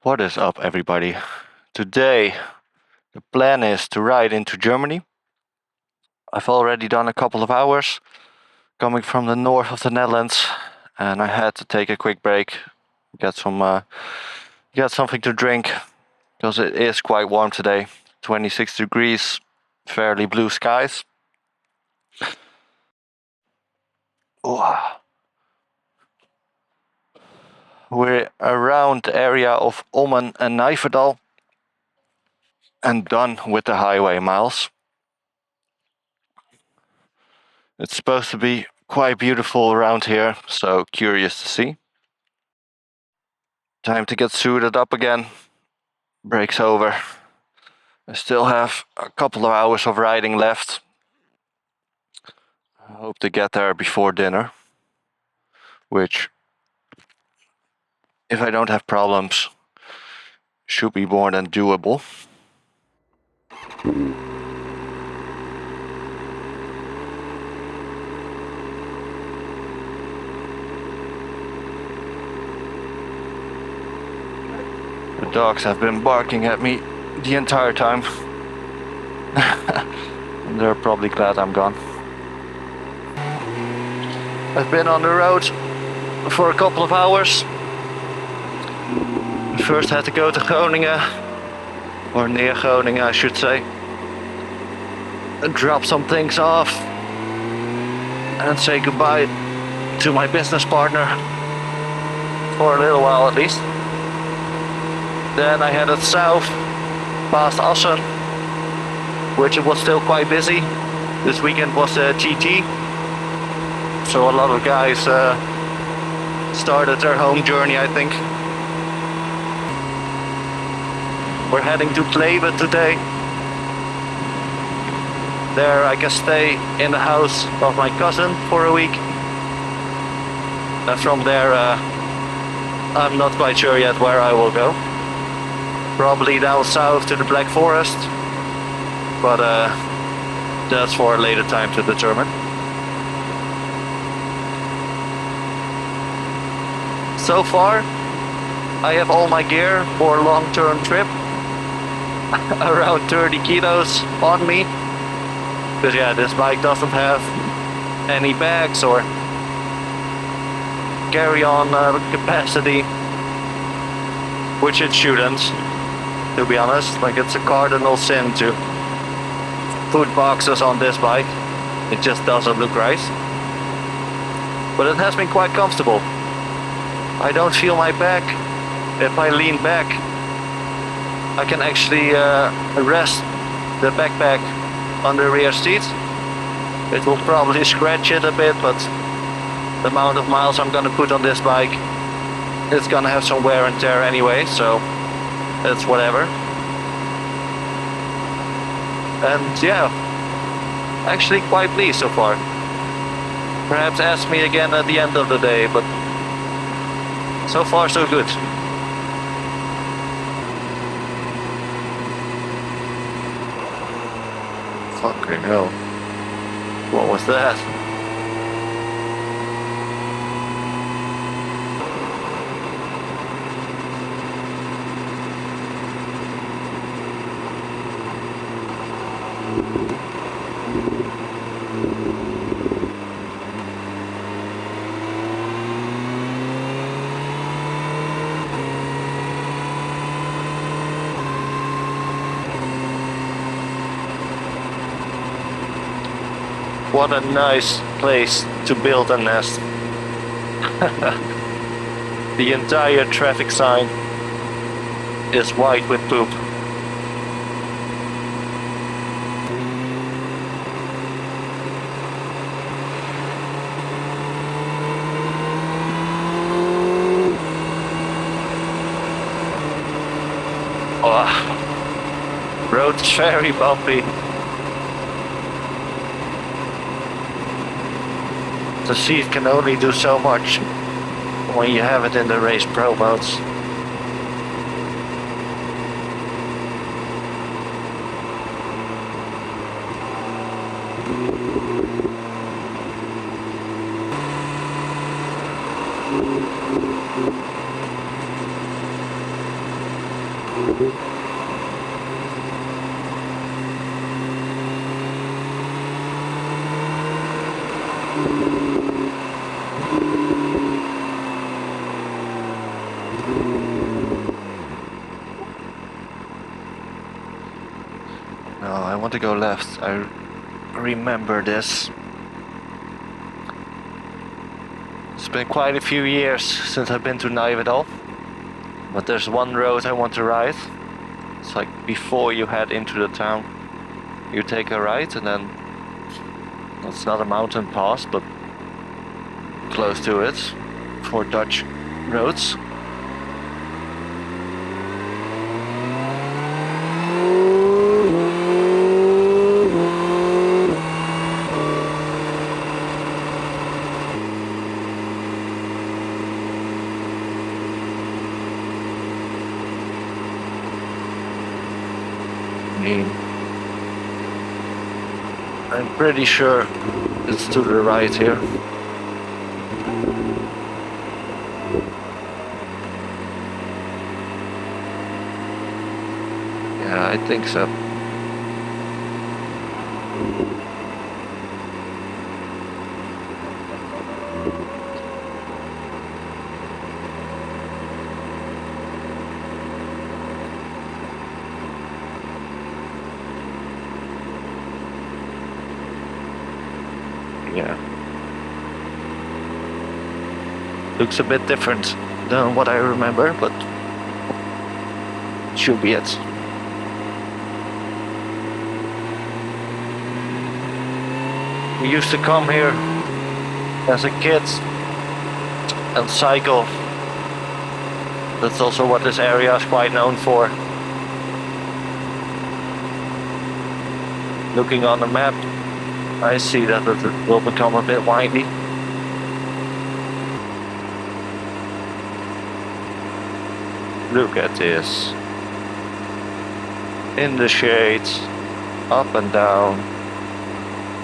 What is up, everybody? Today, the plan is to ride into Germany. I've already done a couple of hours coming from the north of the Netherlands, and I had to take a quick break, get something to drink, because it is quite warm today. 26 degrees, fairly blue skies. Oh. We're around the area of Ommen and Nijverdal and done with the highway miles. It's supposed to be quite beautiful around here, so curious to see. Time to get suited up again. Break's over. I still have a couple of hours of riding left. I hope to get there before dinner, which, if I don't have problems, should be more than doable. The dogs have been barking at me the entire time. And they're probably glad I'm gone. I've been on the road for a couple of hours. First had to go to Groningen, or near Groningen I should say, and drop some things off and say goodbye to my business partner for a little while at least. Then I headed south past Assen, which was still quite busy. This weekend was a GT, so a lot of guys started their home journey, I think. We're heading to Kleve today. There I can stay in the house of my cousin for a week. And from there I'm not quite sure yet where I will go. Probably down south to the Black Forest, but that's for a later time to determine. So far, I have all my gear for a long-term trip, around 30 kilos on me, because yeah, this bike doesn't have any bags or carry-on capacity, which it shouldn't. To be honest, like, it's a cardinal sin to put boxes on this bike. It just doesn't look right. But it has been quite comfortable. I don't feel my back. If I lean back, I can actually rest the backpack on the rear seat. It will probably scratch it a bit, but the amount of miles I'm gonna put on this bike, it's gonna have some wear and tear anyway, so it's whatever. And yeah, actually quite pleased so far. Perhaps ask me again at the end of the day, but so far so good. Fucking hell. What was that? What a nice place to build a nest. The entire traffic sign is white with poop. Oh, road's very bumpy. The seat can only do so much when you have it in the race pro modes. No, I want to go left. I remember this. It's been quite a few years since I've been to Nijverdal, but there's one road I want to ride. It's like before you head into the town, you take a right and then it's not a mountain pass, but close to it for Dutch roads. I'm pretty sure it's to the right here. Yeah, I think so. Yeah. Looks a bit different than what I remember, but should be it. We used to come here as a kid and cycle. That's also what this area is quite known for. Looking on the map, I see that it will become a bit windy. Look at this. In the shades, up and down.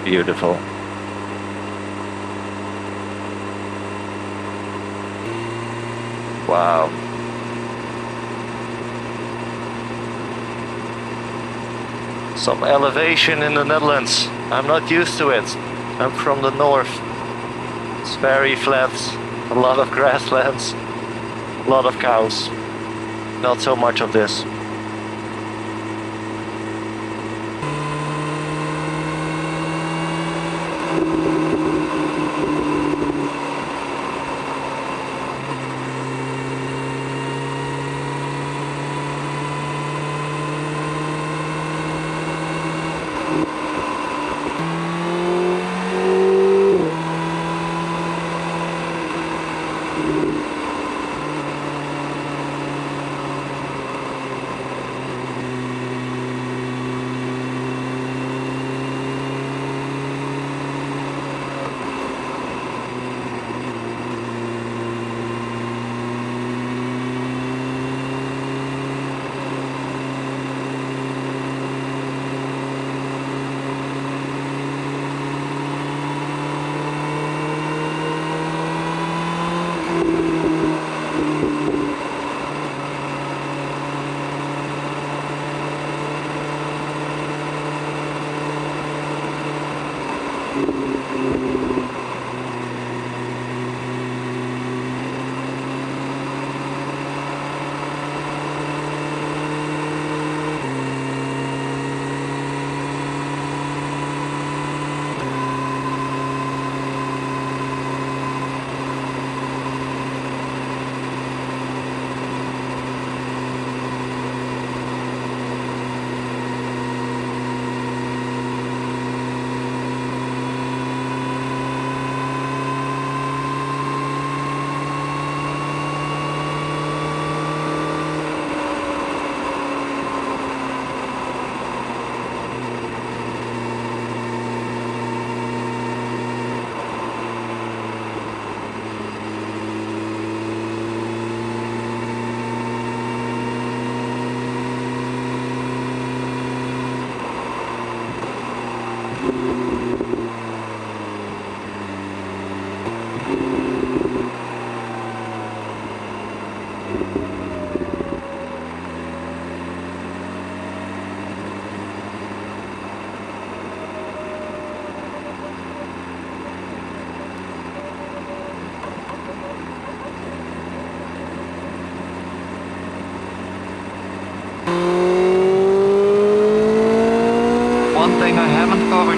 Beautiful. Wow. Some elevation in the Netherlands. I'm not used to it. I'm from the north. It's very flat, a lot of grasslands, a lot of cows. Not so much of this.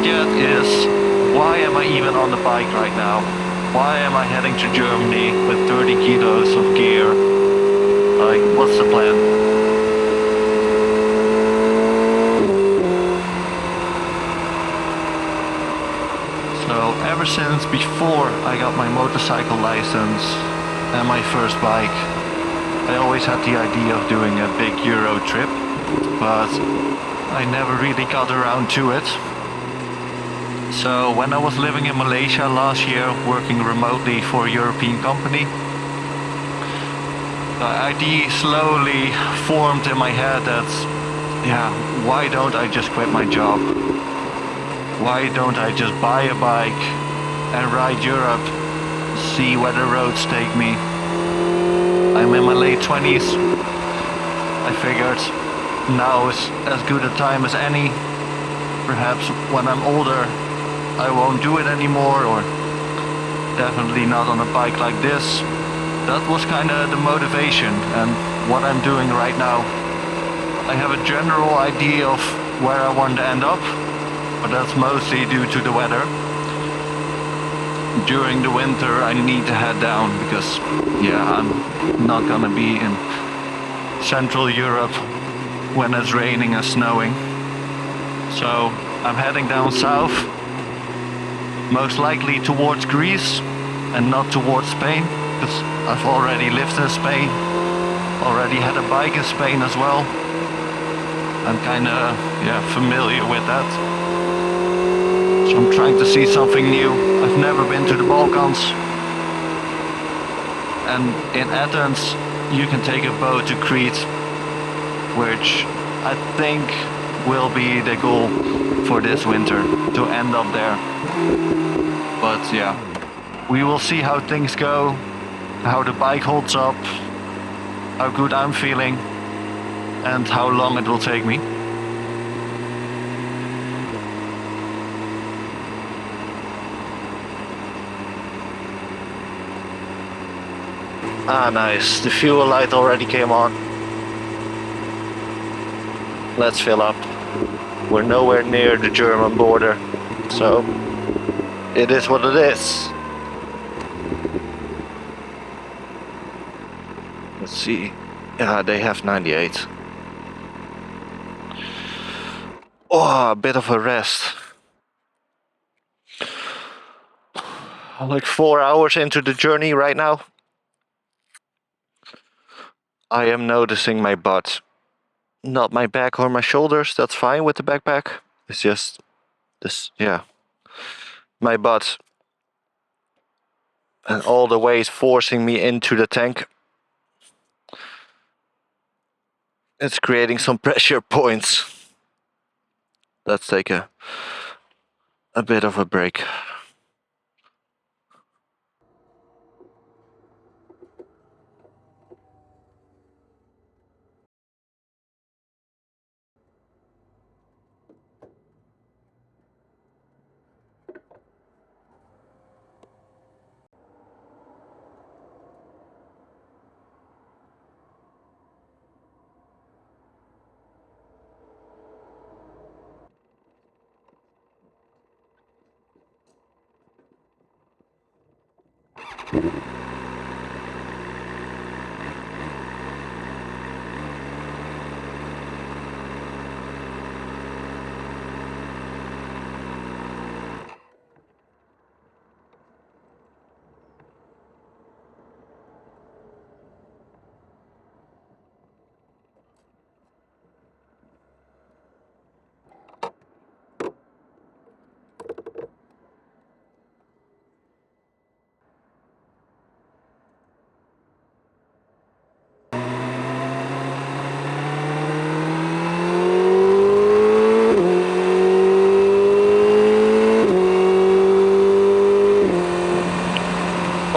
get is, why am I even on the bike right now? Why am I heading to Germany with 30 kilos of gear? Like, what's the plan? So ever since before I got my motorcycle license and my first bike, I always had the idea of doing a big Euro trip, but I never really got around to it. So when I was living in Malaysia last year, working remotely for a European company, the idea slowly formed in my head that, yeah, why don't I just quit my job? Why don't I just buy a bike and ride Europe, see where the roads take me? I'm in my late 20s. I figured now is as good a time as any. Perhaps when I'm older I won't do it anymore, or definitely not on a bike like this. That was kind of the motivation and what I'm doing right now. I have a general idea of where I want to end up, but that's mostly due to the weather. During the winter I need to head down because, yeah, I'm not gonna be in Central Europe when it's raining and snowing. So I'm heading down south, most likely towards Greece and not towards Spain, because I've already lived in Spain, already had a bike in Spain as well. I'm kinda, yeah, familiar with that. So I'm trying to see something new. I've never been to the Balkans. And in Athens you can take a boat to Crete, which I think will be the goal for this winter, to end up there. But yeah, we will see how things go, how the bike holds up, how good I'm feeling, and how long it will take me. Ah, nice. The fuel light already came on. Let's fill up. We're nowhere near the German border, so it is what it is. Let's see. Yeah, they have 98. Oh, a bit of a rest. Like 4 hours into the journey right now. I am noticing my butt. Not my back or my shoulders, that's fine with the backpack. It's just this, yeah. My butt. And all the weight forcing me into the tank. It's creating some pressure points. Let's take a bit of a break.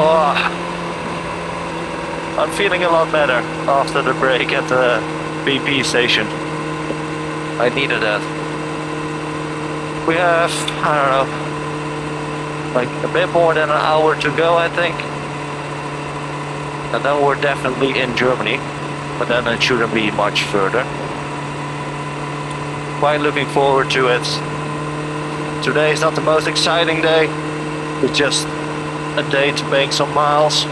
Oh, I'm feeling a lot better after the break at the BP station. I needed that. We have, I don't know, like a bit more than an hour to go, I think. And then we're definitely in Germany, but then it shouldn't be much further. Quite looking forward to it. Today is not the most exciting day. It's just a day to make some miles,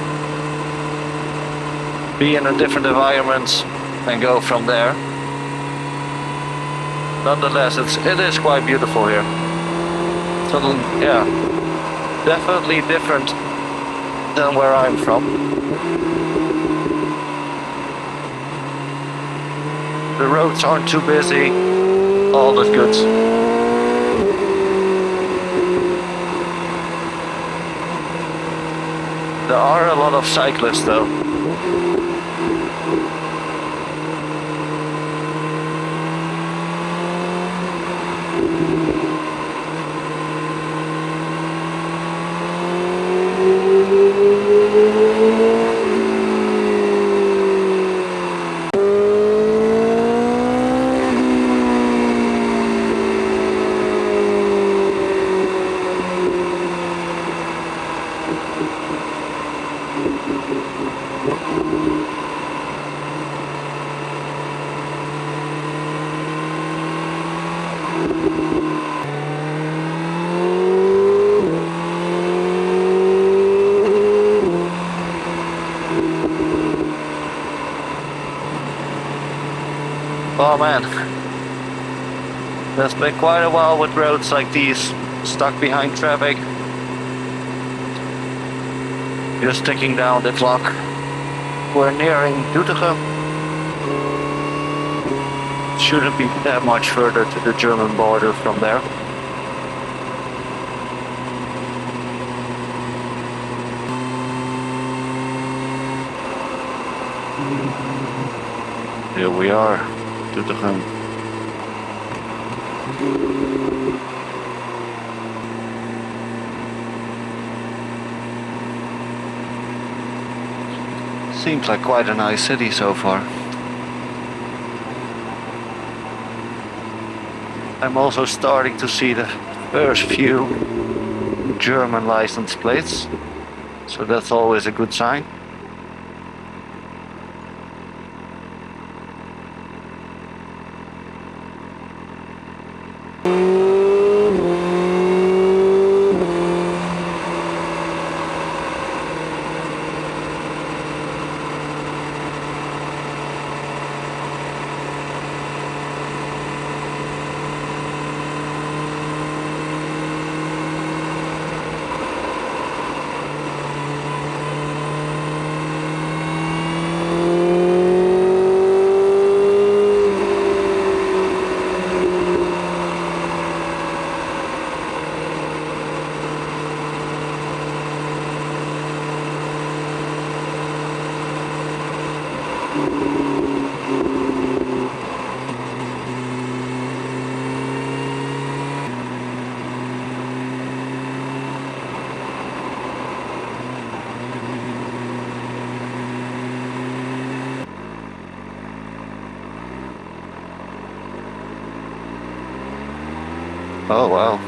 be in a different environment, and go from there. Nonetheless, it is quite beautiful here. So yeah, definitely different than where I'm from. The roads aren't too busy, all is good. There are a lot of cyclists though. Oh man, there's been quite a while with roads like these, stuck behind traffic. Just ticking down the clock. We're nearing Doetinchem. Shouldn't be that much further to the German border from there. Here we are. Doetinchem. Seems like quite a nice city so far. I'm also starting to see the first few German license plates, so that's always a good sign. Oh wow.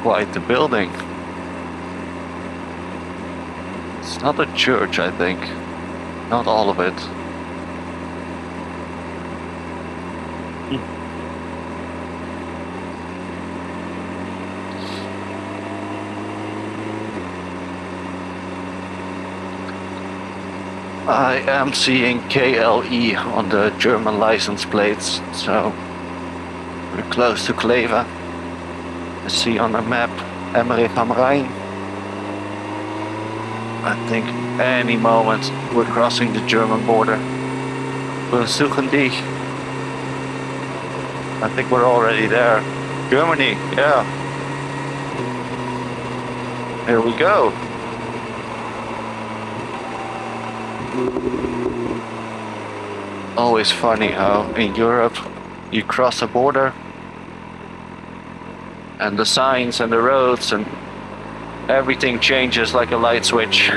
Quite the building. It's not a church, I think. Not all of it. I am seeing KLE on the German license plates, so we're close to Kleve. I see on the map Emmerich am Rhein. I think any moment we're crossing the German border. We'll suchen dich. I think we're already there. Germany, yeah. Here we go. Always funny how in Europe you cross a border and the signs and the roads and everything changes like a light switch.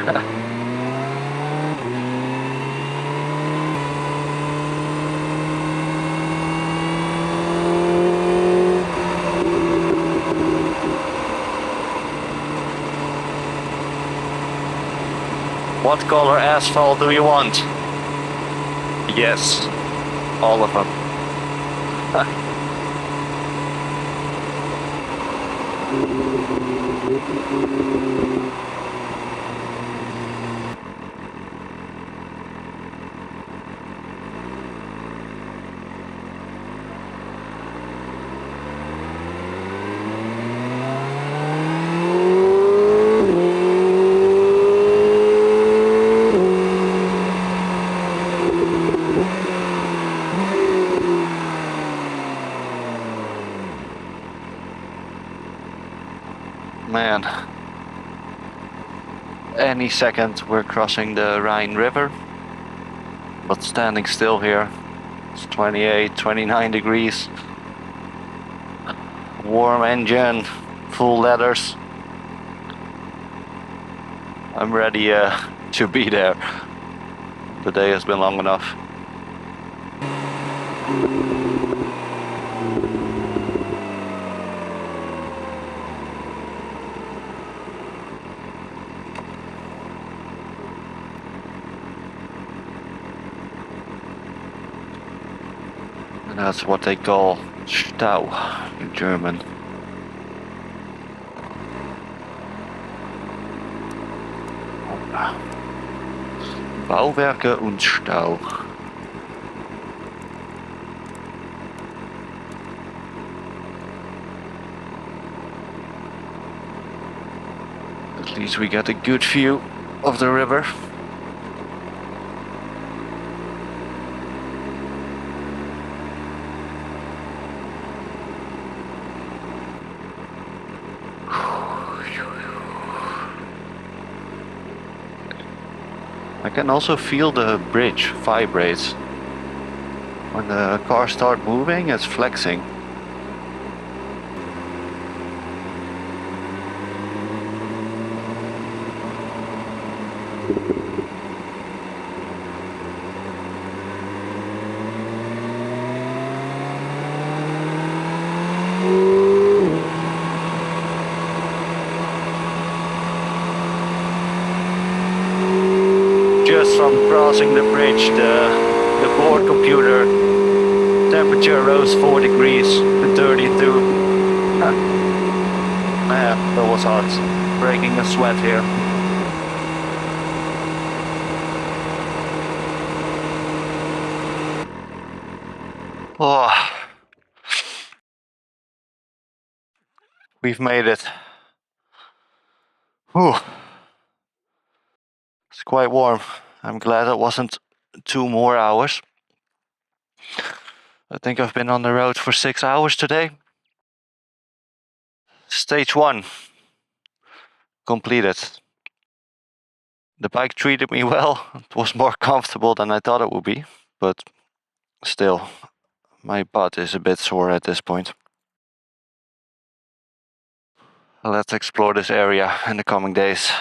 What color asphalt do you want? Yes, all of them. Man, any second we're crossing the Rhine River, but standing still here. It's 28, 29 degrees. Warm engine, full leathers. I'm ready to be there. The day has been long enough. And that's what they call Stau in German. Bauwerke und Stau. At least we get a good view of the river. I can also feel the bridge vibrates. When the cars start moving, it's flexing. Just from crossing the bridge, the board computer temperature rose 4 degrees to 32. Man, that was hot. Breaking a sweat here. Oh, we've made it. Whew. It's quite warm. I'm glad it wasn't 2 more hours. I think I've been on the road for 6 hours today. Stage 1 completed. The bike treated me well. It was more comfortable than I thought it would be, but still, my butt is a bit sore at this point. Let's explore this area in the coming days.